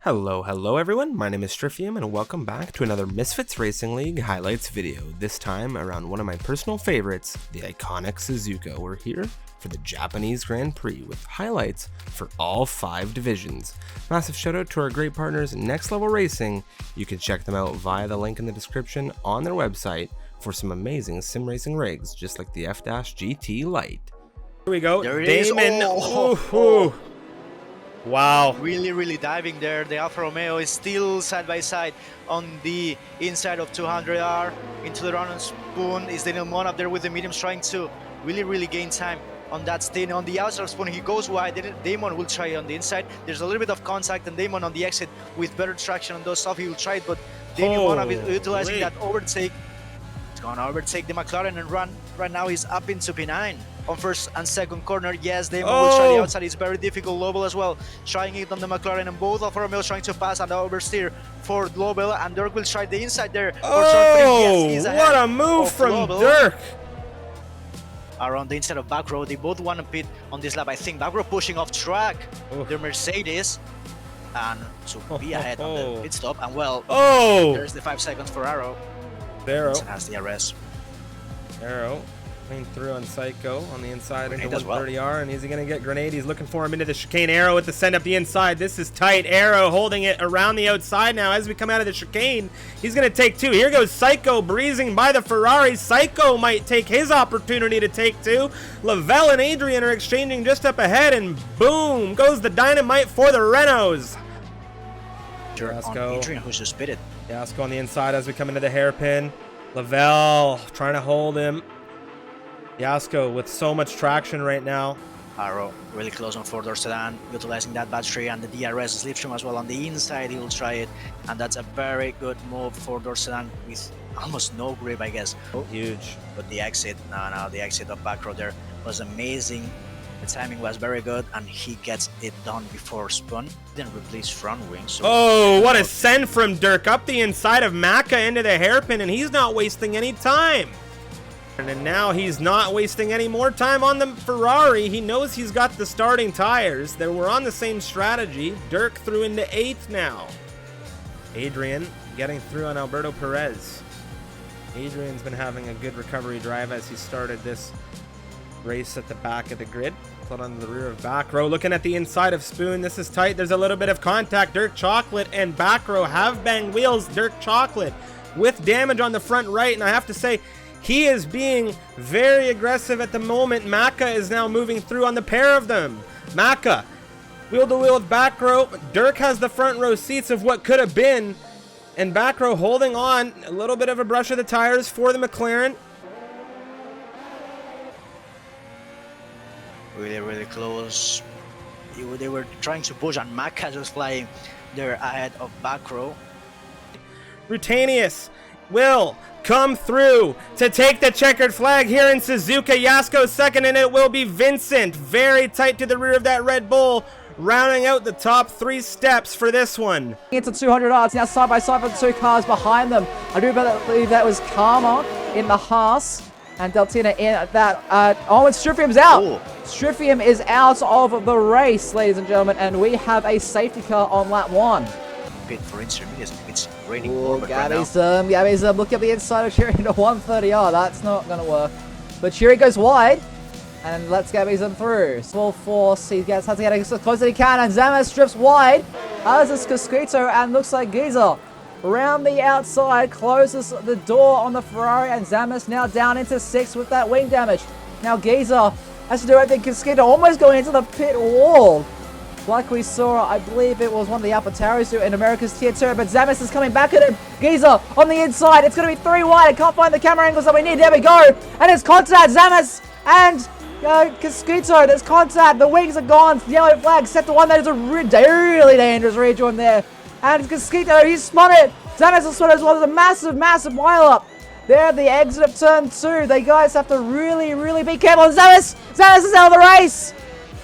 Hello everyone, my name is Stryfium and welcome back to another Misfits Racing League highlights video, this time around one of my personal favorites, the iconic Suzuka. We're here for the Japanese Grand Prix with highlights for all 5 divisions. Massive shout out to our great partners Next Level Racing. You can check them out via the link in the description on their website for some amazing sim racing rigs just like the F-GT Lite. Here we go, there it Damon. is. Wow. Really diving there. The Alfa Romeo is still side by side on the inside of 200R into the run on Spoon. Is Daniel Mon up there with the mediums trying to really gain time on that stint. On the outside of Spoon, he goes wide. Damon will try on the inside. There's a little bit of contact, and Damon on the exit with better traction on those stuff. He will try it, but Daniel Mon utilizing that overtake. He's going to overtake the McLaren and run. Right now he's up into P9. On first and second corner, yes, Damon will try the outside. It's very difficult. Lobel as well, trying it on the McLaren, and both Alfa Romeos trying to pass and oversteer for Lobel, and Dirk will try the inside there. Yes, what a move from Lobel. Dirk! Around the inside of back row, they both want to pit on this lap. I think back row pushing off track their Mercedes, and to be ahead on the pit stop, and well, there's the 5 seconds for Arrow. Arrow has the arrest. Arrow clean through on Psycho on the inside into 130R, and is he going to get Grenade? He's looking for him into the chicane. Arrow with the send up the inside. This is tight. Arrow holding it around the outside now as we come out of the chicane. He's going to take 2. Here goes Psycho breezing by the Ferrari. Psycho might take his opportunity to take 2. Lavelle and Adrian are exchanging just up ahead, and boom goes the dynamite for the Renaults. Adrian, who's just pitted. Yasko on the inside as we come into the hairpin. Lavelle trying to hold him. Yasko with so much traction right now. Arrow really close on 4-door sedan, utilizing that battery and the DRS slipstream as well on the inside. He will try it, and that's a very good move. 4-door sedan with almost no grip, I guess. Huge. But the exit, the exit of back row there was amazing. The timing was very good, and he gets it done before Spoon. Didn't replace front wing. So what a send from Dirk up the inside of Maka into the hairpin, and he's not wasting any time. And now he's not wasting any more time on the Ferrari. He knows he's got the starting tires. They were on the same strategy. Dirk through into 8th now. Adrian getting through on Alberto Perez. Adrian's been having a good recovery drive as he started this race at the back of the grid. Put on the rear of back row. Looking at the inside of Spoon. This is tight. There's a little bit of contact. Dirk Chocolate and back row have banged wheels. Dirk Chocolate with damage on the front right. And I have to say, he is being very aggressive at the moment. Maka is now moving through on the pair of them. Maka, wheel to wheel with back row. Dirk has the front row seats of what could have been. And back row holding on. A little bit of a brush of the tires for the McLaren. Really close. They were trying to push, and Maka just flying there ahead of back row. Rutanius will come through to take the checkered flag here in Suzuka. Yasko second, and it will be Vincent very tight to the rear of that Red Bull, rounding out the top 3 steps for this one. Into 200 yards now, side by side for the 2 cars behind them. I do believe that was Karma in the Haas and Deltina in that. And Stryfium's out. Stryfium is out of the race, ladies and gentlemen, and we have a safety car on lap 1. Pit for intermediates. It's raining. Gabby's look at the inside of Cherry into 130R. That's not going to work. But Cherry goes wide and lets Gabby's through. Small force. He has to get as close as he can, and Zamas strips wide. As is Casquito, and looks like Giza around the outside closes the door on the Ferrari, and Zamas now down into 6th with that wing damage. Now Giza has to do everything. Casquito almost going into the pit wall. Like we saw, I believe it was one of the AlphaTauris in America's Tier 2, but Zamas is coming back at him. Giza on the inside. It's going to be 3 wide. I can't find the camera angles that we need. There we go. And it's contact. Zamas and Casquito. There's contact. The wings are gone. Yellow flag set to 1. That is a really dangerous rejoin there. And Casquito, he's spun it. Zamas has spun it as well. There's a massive mile up. There at the exit of turn 2. They guys have to really be careful. Zamas is out of the race.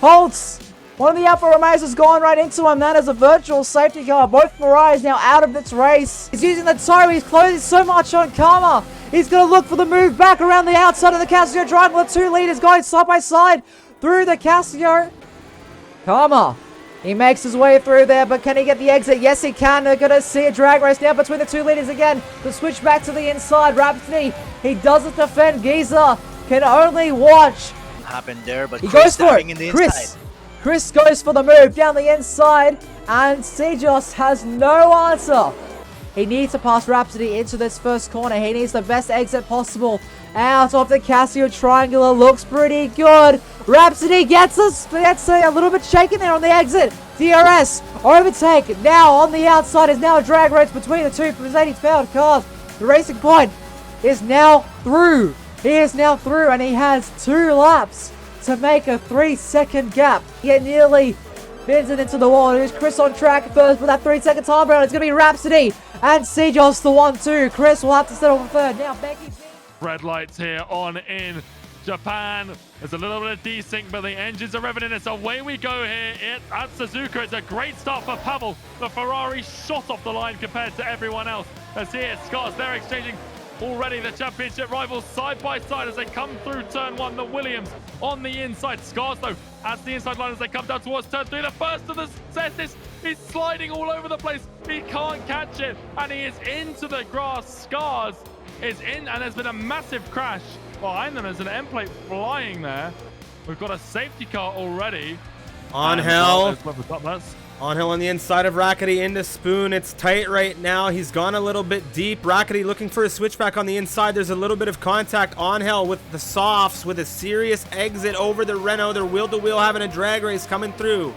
Holtz. One of the Alfa Romeos has gone right into him. That is a virtual safety car. Both Ferraris now out of this race. He's using the toe. He's closing so much on Karma. He's going to look for the move back around the outside of the Casio Triangle. The 2 leaders going side by side through the Casio. Karma He makes his way through there, but can he get the exit? Yes, he can. They're going to see a drag race now between the two leaders again. The switch back to the inside. Rhapsody, he doesn't defend. Giza can only watch. Happened there, but He Chris goes for diving it. in the Chris. inside. Chris goes for the move down the inside, and Sejos has no answer. He needs to pass Rhapsody into this first corner. He needs the best exit possible. Out of the Casio Triangular, looks pretty good. Rhapsody gets a little bit shaken there on the exit. DRS overtake. Now on the outside is now a drag race between the two Mercedes-powered cars. The Racing Point is now through. He is now through, and he has 2 laps to make a 3-second gap. He nearly bends it into the wall. Here's Chris on track first with that 3-second time round. It's going to be Rhapsody and Sejos the 1-2. Chris will have to settle for third. Now Becky. Red lights here on in Japan. There's a little bit of desync, but the engines are revving in. It's away we go here at Suzuka. It's a great start for Pavel. The Ferrari shot off the line compared to everyone else. As here, Scots, they're exchanging already the championship rivals side by side as they come through turn 1. The Williams on the inside. Scars, though, as the inside line as they come down towards turn 3. The first of the CEST is sliding all over the place. He can't catch it, and he is into the grass. Scars is in, and there's been a massive crash behind them. There's an end plate flying there. We've got a safety car already. Angel on the inside of Rackety into Spoon. It's tight right now. He's gone a little bit deep. Rackety looking for a switchback on the inside. There's a little bit of contact. Angel with the softs with a serious exit over the Renault. They're wheel-to-wheel having a drag race coming through.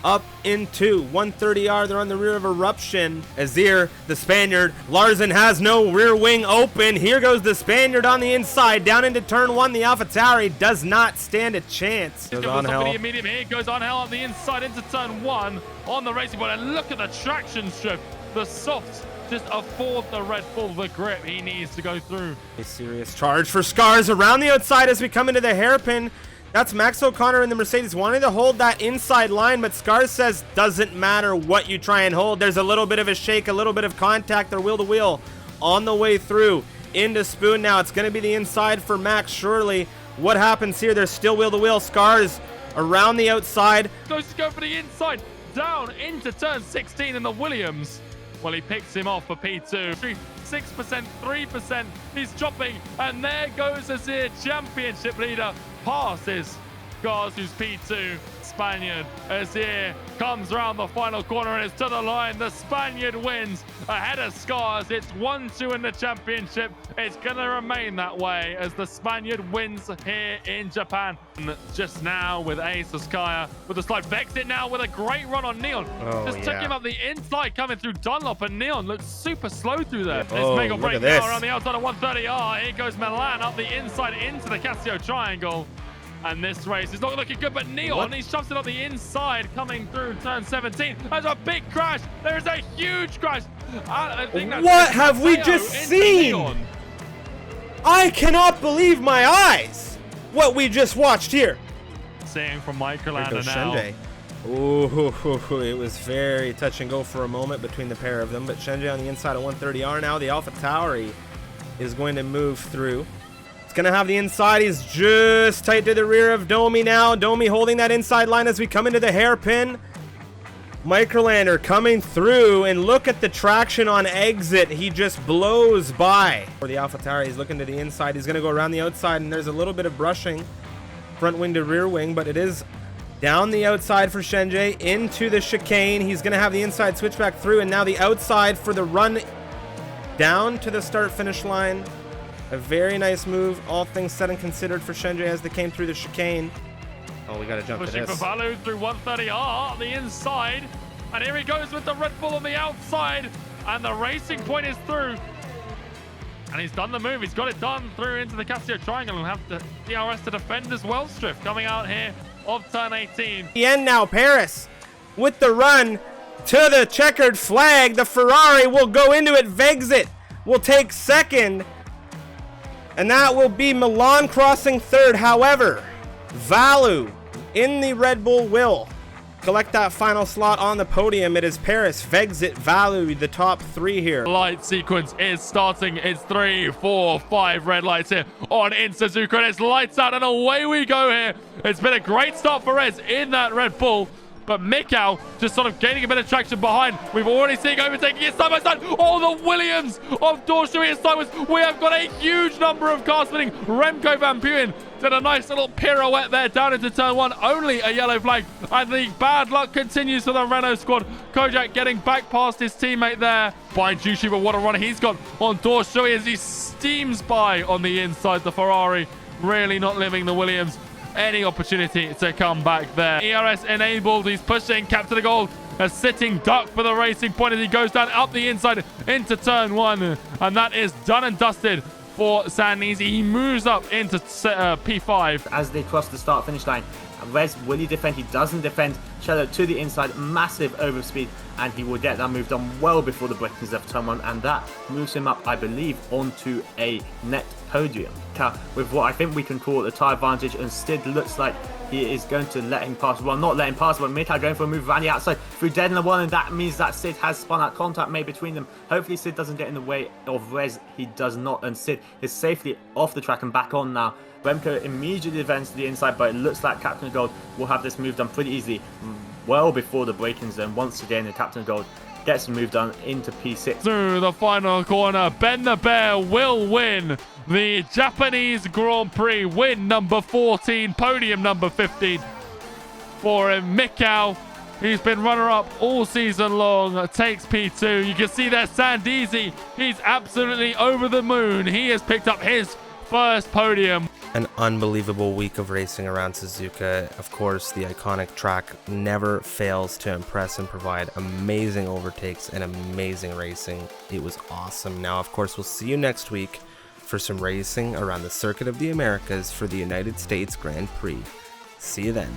Up into 130R. They're on the rear of Eruption. Azir, the Spaniard. Larsen has no rear wing open. Here goes the Spaniard on the inside. Down into turn 1. The AlphaTauri does not stand a chance. Here goes Angel on the inside into turn 1 on the Racing Point. And look at the traction strip. The softs just afford the Red Bull the grip he needs to go through. A serious charge for Scars around the outside as we come into the hairpin. That's Max O'Connor in the Mercedes wanting to hold that inside line, but Scars says doesn't matter what you try and hold. There's a little bit of a shake, a little bit of contact. They're wheel-to-wheel on the way through into Spoon now. It's going to be the inside for Max, surely. What happens here? There's still wheel-to-wheel. Scars around the outside. Goes to go for the inside, down into turn 16 in the Williams. Well, he picks him off for P2. 6%, 3%. He's dropping, and there goes Azir, championship leader. Passes Scars, who's P2. Spaniard Azir comes around the final corner and it's to the line. The Spaniard wins ahead of Scars. It's 1-2 in the championship. It's going to remain that way as the Spaniard wins here in Japan. And just now with Suzuka with the slide. Vexit now with a great run on Neon. Took him up the inside coming through Dunlop, and Neon looks super slow through there. This mega break now around the outside of 130R. Here goes Milan up the inside into the Casio Triangle. And this race is not looking good, but Neon, he shoves it on the inside, coming through turn 17. There's a big crash. There is a huge crash. I think that's what have we just seen? Neon. I cannot believe my eyes. What we just watched here. Seeing from Microlander now. Shenji. Ooh, it was very touch and go for a moment between the pair of them, but Shenji on the inside of 130R now. The AlphaTauri is going to move through. Gonna have the inside. He's just tight to the rear of Domi now. Domi holding that inside line as we come into the hairpin. Microlander coming through, and look at the traction on exit. He just blows by. For the AlphaTauri, he's looking to the inside. He's gonna go around the outside, and there's a little bit of brushing front wing to rear wing, but it is down the outside for Shenji into the chicane. He's gonna have the inside switch back through, and now the outside for the run down to the start finish line. A very nice move, all things said and considered for Shenji as they came through the chicane. Oh, we got to jump to this. Pushing for Balu through 130R on the inside. And here he goes with the Red Bull on the outside. And the Racing Point is through. And he's done the move. He's got it done through into the Casio Triangle. And have the DRS to defend as well. Striff coming out here of turn 18. The end now, Paris with the run to the checkered flag. The Ferrari will go into it. Vexit will take second. And that will be Milan crossing third. However, Valu in the Red Bull will collect that final slot on the podium. It is Paris, Vexit, Valu, the top three here. Light sequence is starting. It's 3, 4, 5 red lights here on in Suzuka. And it's lights out and away we go here. It's been a great start for Rez in that Red Bull. but Mikau just sort of gaining a bit of traction behind. We've already seen overtaking it side by side. Oh, the Williams of Dorshui and Cyrus. We have got a huge number of cars spinning. Remco Van Buren did a nice little pirouette there down into turn 1. Only a yellow flag. And the bad luck continues for the Renault squad. Kojak getting back past his teammate there by Jushi, but what a run he's got on Dorshui as he steams by on the inside. The Ferrari really not leaving the Williams any opportunity to come back there. ERS enabled. He's pushing Cap to the goal. A sitting duck for the Racing Point as he goes down up the inside into turn 1. And that is done and dusted for Sanese. He moves up into P5. As they cross the start-finish line, Rez, will he defend? He doesn't defend. Cello to the inside, massive overspeed, and he will get that moved on well before the breakings of turn 1, and that moves him up, I believe, onto a net podium. With what I think we can call a tyre advantage, and Stid looks like he is going to let him pass. Well, not let him pass, but Mikau going for a move around the outside through dead in the one, and that means that Sid has spun out contact made between them. Hopefully Sid doesn't get in the way of Rez. He does not, and Sid is safely off the track and back on now. Remco immediately defends to the inside, but it looks like Captain of Gold will have this move done pretty easily well before the break-in zone. Once again, the Captain of Gold gets the move done into P6. Through the final corner, Ben the Bear will win the Japanese Grand Prix. Win number 14, podium number 15 for Mikau. He's been runner-up all season long, takes P2. You can see there Sandeezy, he's absolutely over the moon. He has picked up his first podium. An unbelievable week of racing around Suzuka. Of course, the iconic track never fails to impress and provide amazing overtakes and amazing racing. It was awesome. Now, of course, we'll see you next week for some racing around the Circuit of the Americas for the United States Grand Prix. See you then.